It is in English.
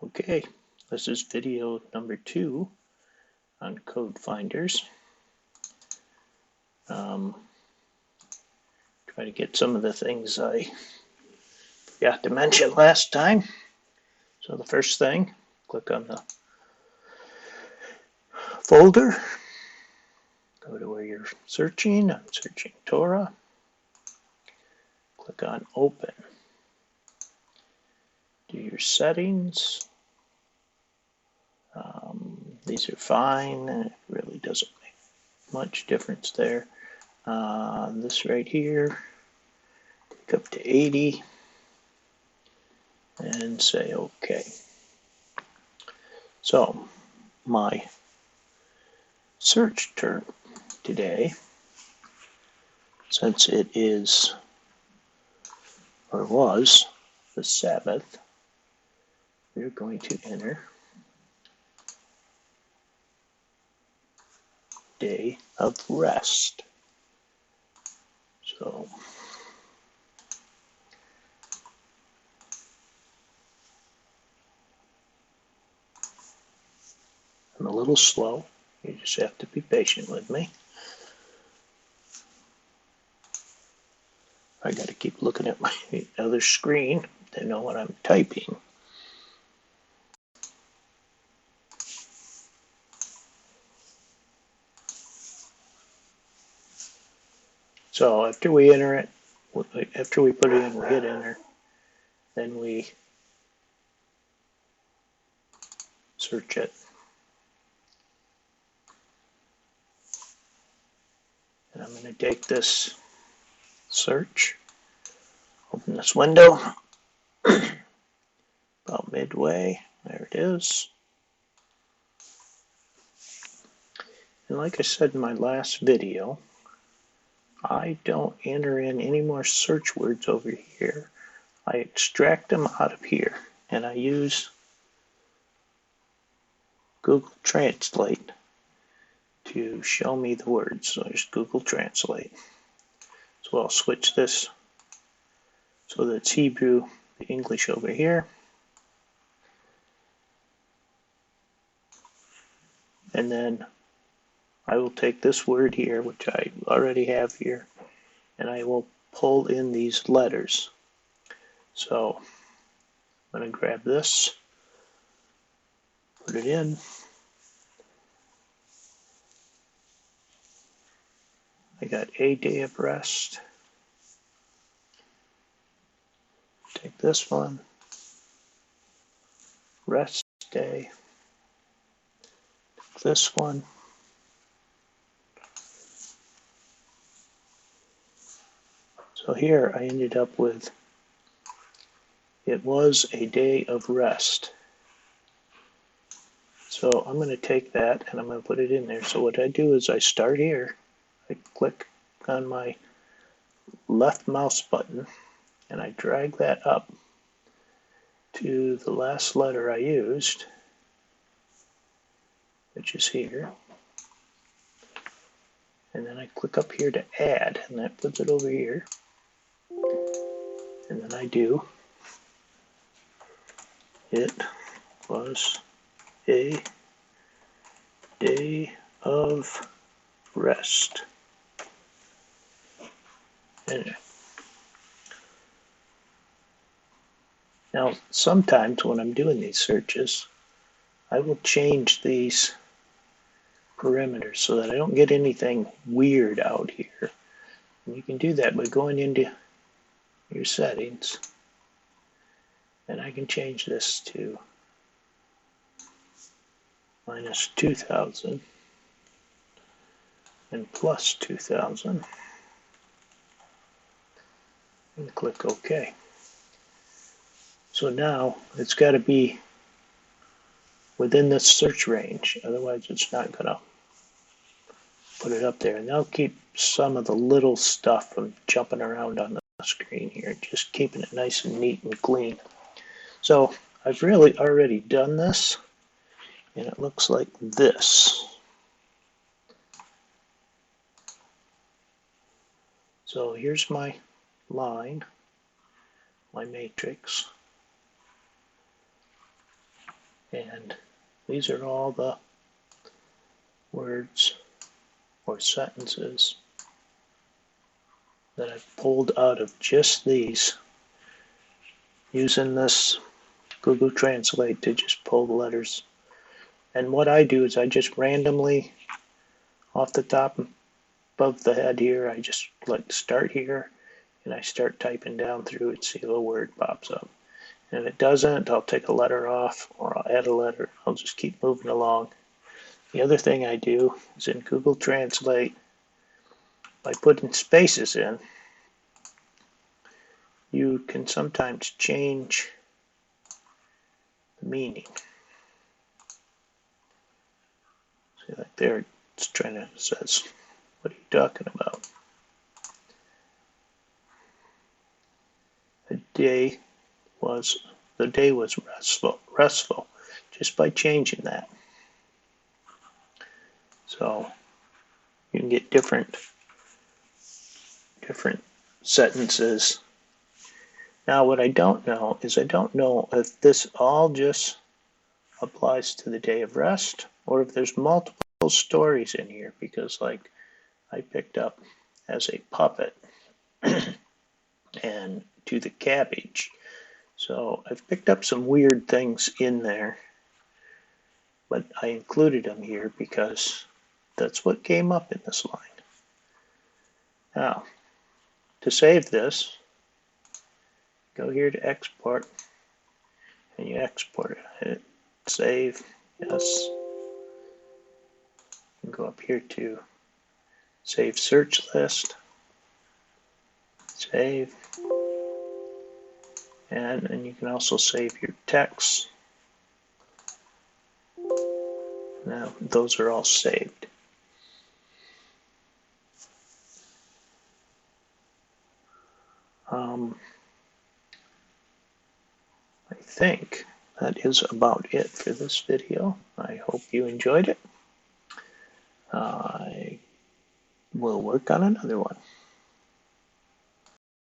Okay, this is video number 2 on code finders. Try to get some of the things I forgot to mention last time. So the first thing, click on the folder, go to where you're searching. I'm searching Torah. Click on Open. Do your settings. These are fine. It really doesn't make much difference there. This right here, take up to 80 and say OK. So my search term today, since it is or was the Sabbath, we're going to enter day of rest. So I'm a little slow. You just have to be patient with me. I got to keep looking at my other screen to know what I'm typing. So after we enter it, after we put it in, we hit enter, then we search it. And I'm going to take this search, open this window, about midway, there it is. And like I said in my last video, I don't enter in any more search words over here. I extract them out of here, and I use Google Translate to show me the words. So there's Google Translate. So I'll switch this so that it's Hebrew to English over here. And then I will take this word here, which I already have here, and I will pull in these letters. So I'm going to grab this, put it in. I got a day of rest. Take this one, rest day. Take this one. So here I ended up with, it was a day of rest. So I'm going to take that and I'm going to put it in there. So what I do is I start here, I click on my left mouse button and I drag that up to the last letter I used, which is here. And then I click up here to add, and that puts it over here. And then I do, it was a day of rest. And now, sometimes when I'm doing these searches, I will change these parameters so that I don't get anything weird out here. And you can do that by going into your settings, and I can change this to minus 2000 and plus 2000 and click OK. So now it's got to be within this search range, otherwise it's not going to put it up there. And that'll keep some of the little stuff from jumping around on the screen here, just keeping it nice and neat and clean. So I've really already done this, and it looks like this. So here's my line, my matrix. And these are all the words or sentences that I've pulled out of just these using this Google Translate to just pull the letters. And what I do is I just randomly, off the top above the head here, I just like start here and I start typing down through it, see a little word pops up. And if it doesn't, I'll take a letter off or I'll add a letter. I'll just keep moving along. The other thing I do is in Google Translate, by putting spaces in, you can sometimes change the meaning. See, like there, it's trying to says, "What are you talking about?" The day was restful, just by changing that. So you can get different sentences. Now, what I don't know is I don't know if this all just applies to the day of rest or if there's multiple stories in here, because like I picked up as a puppet and to the cabbage. So I've picked up some weird things in there, but I included them here because that's what came up in this line. Now, to save this, go here to export, and you export it. Hit save, yes. And go up here to save search list, save, and you can also save your text. Now, those are all saved. I think that is about it for this video. I hope you enjoyed it. I will work on another one.